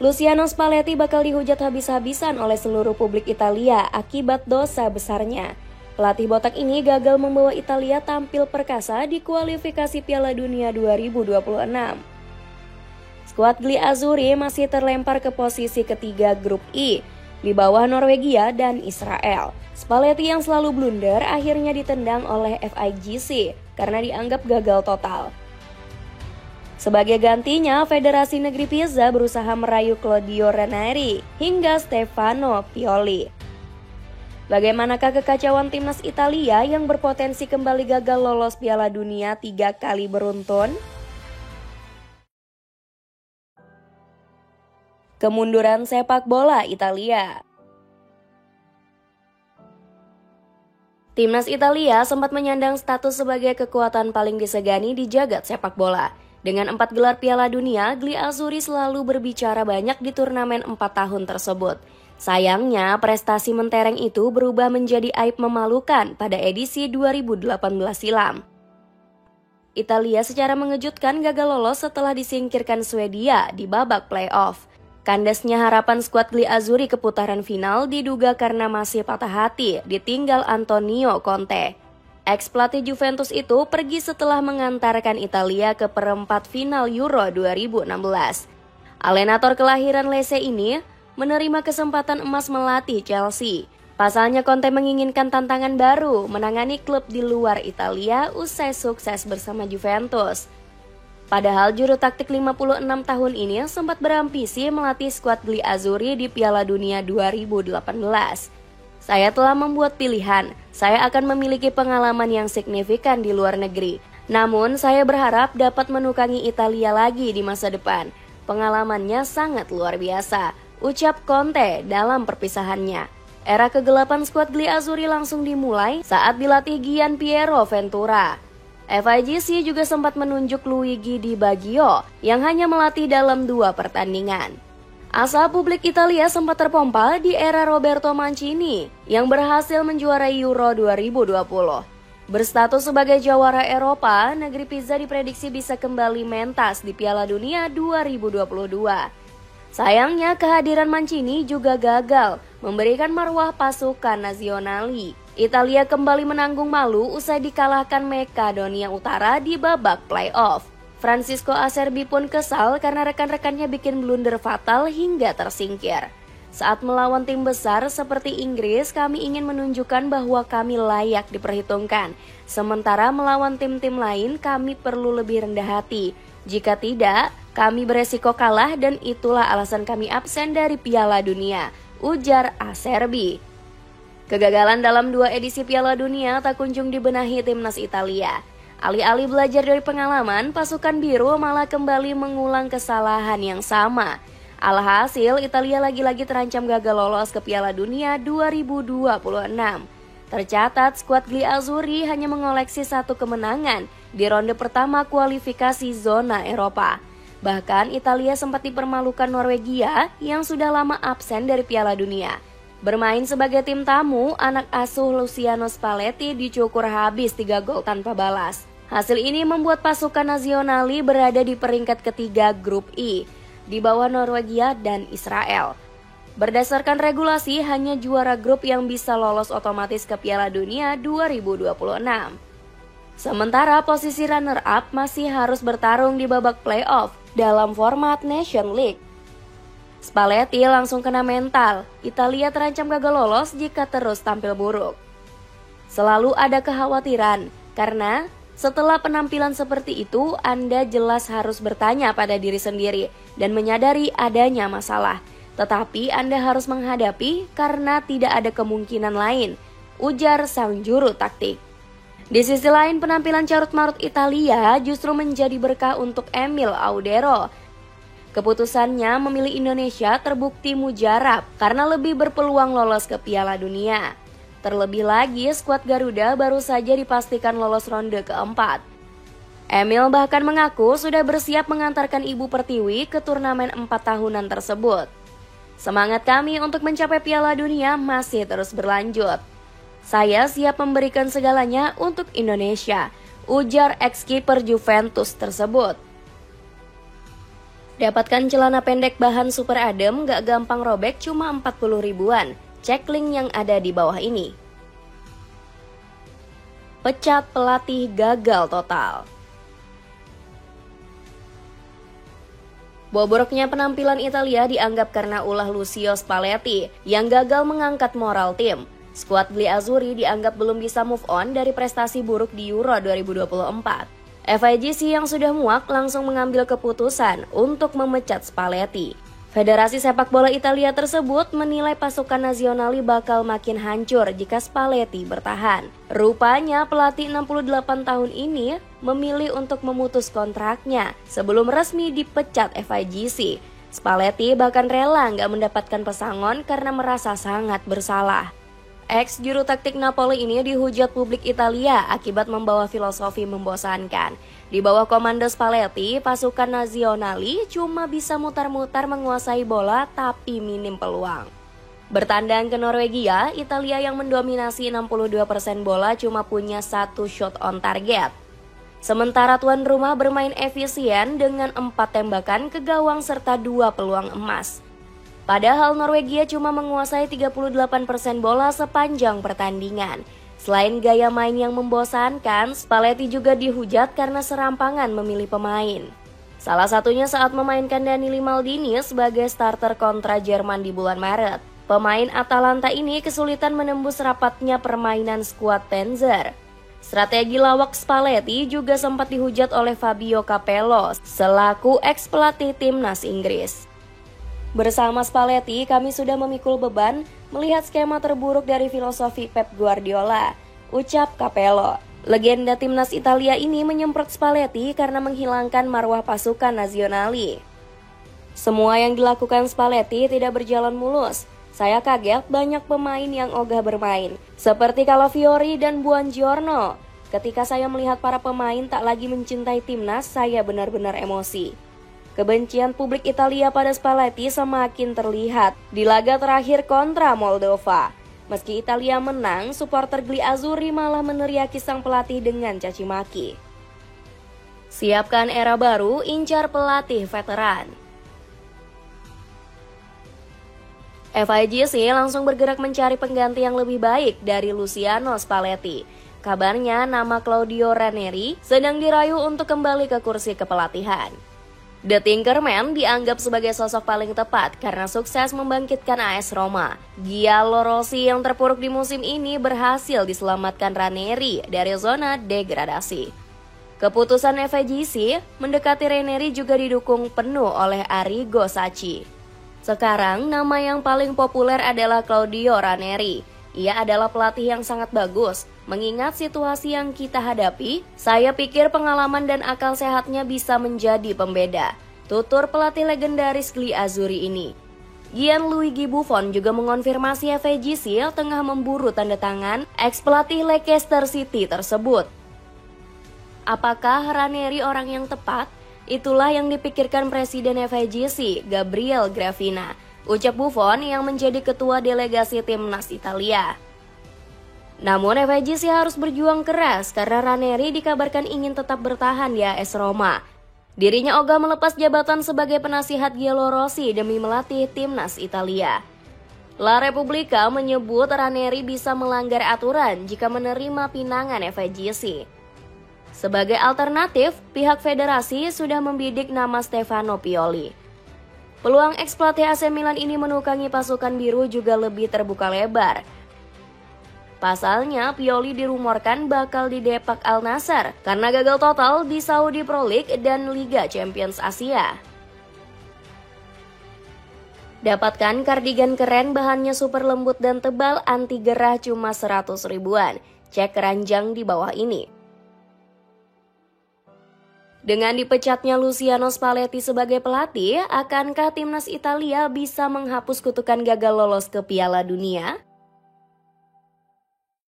Luciano Spalletti bakal dihujat habis-habisan oleh seluruh publik Italia akibat dosa besarnya. Pelatih botak ini gagal membawa Italia tampil perkasa di kualifikasi Piala Dunia 2026. Skuad Gli Azzurri masih terlempar ke posisi ketiga grup I, di bawah Norwegia dan Israel. Spalletti yang selalu blunder akhirnya ditendang oleh FIGC karena dianggap gagal total. Sebagai gantinya, Federasi Negeri Pisa berusaha merayu Claudio Ranieri hingga Stefano Pioli. Bagaimanakah kekacauan timnas Italia yang berpotensi kembali gagal lolos Piala Dunia 3 kali beruntun? Kemunduran sepak bola Italia. Timnas Italia sempat menyandang status sebagai kekuatan paling disegani di jagat sepak bola. Dengan 4 gelar Piala Dunia, Gli Azzurri selalu berbicara banyak di turnamen 4 tahun tersebut. Sayangnya, prestasi mentereng itu berubah menjadi aib memalukan pada edisi 2018 silam. Italia secara mengejutkan gagal lolos setelah disingkirkan Swedia di babak playoff. Kandasnya harapan skuad Gli Azzurri ke putaran final diduga karena masih patah hati ditinggal Antonio Conte. Ex-pelatih Juventus itu pergi setelah mengantarkan Italia ke perempat final Euro 2016. Allenatore kelahiran Lecce ini menerima kesempatan emas melatih Chelsea. Pasalnya Conte menginginkan tantangan baru menangani klub di luar Italia usai sukses bersama Juventus. Padahal juru taktik 56 tahun ini sempat berambisi melatih skuad Gli Azzurri di Piala Dunia 2018. Saya telah membuat pilihan, saya akan memiliki pengalaman yang signifikan di luar negeri. Namun saya berharap dapat menukangi Italia lagi di masa depan. Pengalamannya sangat luar biasa, ucap Conte dalam perpisahannya. Era kegelapan skuad Gli Azzurri langsung dimulai saat dilatih Gian Piero Ventura. FIGC juga sempat menunjuk Luigi Di Baggio yang hanya melatih dalam 2 pertandingan. Asa publik Italia sempat terpompa di era Roberto Mancini yang berhasil menjuarai Euro 2020. Berstatus sebagai jawara Eropa, negeri Pisa diprediksi bisa kembali mentas di Piala Dunia 2022. Sayangnya kehadiran Mancini juga gagal memberikan marwah pasukan nazionali. Italia kembali menanggung malu usai dikalahkan Makedonia Utara di babak playoff. Francisco Acerbi pun kesal karena rekan-rekannya bikin blunder fatal hingga tersingkir. Saat melawan tim besar seperti Inggris, kami ingin menunjukkan bahwa kami layak diperhitungkan. Sementara melawan tim-tim lain, kami perlu lebih rendah hati. Jika tidak, kami beresiko kalah dan itulah alasan kami absen dari Piala Dunia, ujar Acerbi. Kegagalan dalam 2 edisi Piala Dunia tak kunjung dibenahi timnas Italia. Alih-alih belajar dari pengalaman, pasukan biru malah kembali mengulang kesalahan yang sama. Alhasil, Italia lagi-lagi terancam gagal lolos ke Piala Dunia 2026. Tercatat, skuad Gli Azzurri hanya mengoleksi 1 kemenangan di ronde pertama kualifikasi zona Eropa. Bahkan, Italia sempat dipermalukan Norwegia yang sudah lama absen dari Piala Dunia. Bermain sebagai tim tamu, anak asuh Luciano Spalletti dicukur habis 3 gol tanpa balas. Hasil ini membuat pasukan nazionali berada di peringkat ketiga grup I, di bawah Norwegia dan Israel. Berdasarkan regulasi, hanya juara grup yang bisa lolos otomatis ke Piala Dunia 2026. Sementara posisi runner-up masih harus bertarung di babak playoff dalam format Nation League. Spalletti langsung kena mental, Italia terancam gagal lolos jika terus tampil buruk. Selalu ada kekhawatiran, karena setelah penampilan seperti itu, Anda jelas harus bertanya pada diri sendiri dan menyadari adanya masalah. Tetapi Anda harus menghadapi karena tidak ada kemungkinan lain, ujar sang juru taktik. Di sisi lain, penampilan carut-marut Italia justru menjadi berkah untuk Emil Audero. Keputusannya memilih Indonesia terbukti mujarab karena lebih berpeluang lolos ke Piala Dunia. Terlebih lagi, skuad Garuda baru saja dipastikan lolos ronde keempat. Emil bahkan mengaku sudah bersiap mengantarkan Ibu Pertiwi ke turnamen 4 tahunan tersebut. Semangat kami untuk mencapai Piala Dunia masih terus berlanjut. Saya siap memberikan segalanya untuk Indonesia, ujar ex-kiper Juventus tersebut. Dapatkan celana pendek bahan super adem, gak gampang robek, cuma 40 ribuan. Cek link yang ada di bawah ini. Pecat pelatih gagal total. Bobroknya penampilan Italia dianggap karena ulah Lucio Spalletti yang gagal mengangkat moral tim. Skuad Gli Azzurri dianggap belum bisa move on dari prestasi buruk di Euro 2024. FIGC yang sudah muak langsung mengambil keputusan untuk memecat Spalletti. Federasi sepak bola Italia tersebut menilai pasukan Nazionali bakal makin hancur jika Spalletti bertahan. Rupanya pelatih 68 tahun ini memilih untuk memutus kontraknya sebelum resmi dipecat FIGC. Spalletti bahkan rela nggak mendapatkan pesangon karena merasa sangat bersalah. Ex juru taktik Napoli ini dihujat publik Italia akibat membawa filosofi membosankan. Di bawah komando Spalletti, pasukan Nazionali cuma bisa mutar-mutar menguasai bola tapi minim peluang. Bertandang ke Norwegia, Italia yang mendominasi 62% bola cuma punya 1 shot on target. Sementara tuan rumah bermain efisien dengan 4 tembakan ke gawang serta 2 peluang emas. Padahal Norwegia cuma menguasai 38% bola sepanjang pertandingan. Selain gaya main yang membosankan, Spalletti juga dihujat karena serampangan memilih pemain. Salah satunya saat memainkan Danilo Maldini sebagai starter kontra Jerman di bulan Maret. Pemain Atalanta ini kesulitan menembus rapatnya permainan skuad Panzer. Strategi lawak Spalletti juga sempat dihujat oleh Fabio Capello selaku ex-pelatih timnas Inggris. Bersama Spalletti, kami sudah memikul beban melihat skema terburuk dari filosofi Pep Guardiola, ucap Capello. Legenda timnas Italia ini menyemprot Spalletti karena menghilangkan marwah pasukan Nazionali. Semua yang dilakukan Spalletti tidak berjalan mulus. Saya kaget banyak pemain yang ogah bermain, seperti Calafiori dan Buongiorno. Ketika saya melihat para pemain tak lagi mencintai timnas, saya benar-benar emosi. Kebencian publik Italia pada Spalletti semakin terlihat di laga terakhir kontra Moldova. Meski Italia menang, supporter Gli Azzurri malah meneriaki sang pelatih dengan caci maki. Siapkan era baru, incar pelatih veteran. FIGC langsung bergerak mencari pengganti yang lebih baik dari Luciano Spalletti. Kabarnya nama Claudio Ranieri sedang dirayu untuk kembali ke kursi kepelatihan. The Tinkerman dianggap sebagai sosok paling tepat karena sukses membangkitkan AS Roma. Giallorossi yang terpuruk di musim ini berhasil diselamatkan Ranieri dari zona degradasi. Keputusan FIGC mendekati Ranieri juga didukung penuh oleh Arrigo Sacchi. Sekarang nama yang paling populer adalah Claudio Ranieri. Ia adalah pelatih yang sangat bagus. Mengingat situasi yang kita hadapi, saya pikir pengalaman dan akal sehatnya bisa menjadi pembeda, tutur pelatih legendaris Gli Azzurri ini. Gianluigi Buffon juga mengonfirmasi FIGC tengah memburu tanda tangan ex-pelatih Leicester City tersebut. Apakah Ranieri orang yang tepat? Itulah yang dipikirkan Presiden FIGC, Gabriel Gravina, ucap Buffon yang menjadi ketua delegasi timnas Italia. Namun FIGC harus berjuang keras karena Ranieri dikabarkan ingin tetap bertahan di AS Roma. Dirinya ogah melepas jabatan sebagai penasihat Giallorossi demi melatih timnas Italia. La Repubblica menyebut Ranieri bisa melanggar aturan jika menerima pinangan FIGC. Sebagai alternatif, pihak federasi sudah membidik nama Stefano Pioli. Peluang ex-pelatih AC Milan ini menukangi pasukan biru juga lebih terbuka lebar. Pasalnya, Pioli dirumorkan bakal didepak Al Nassr karena gagal total di Saudi Pro League dan Liga Champions Asia. Dapatkan kardigan keren bahannya super lembut dan tebal anti gerah cuma 100 ribuan. Cek keranjang di bawah ini. Dengan dipecatnya Luciano Spalletti sebagai pelatih, akankah timnas Italia bisa menghapus kutukan gagal lolos ke Piala Dunia?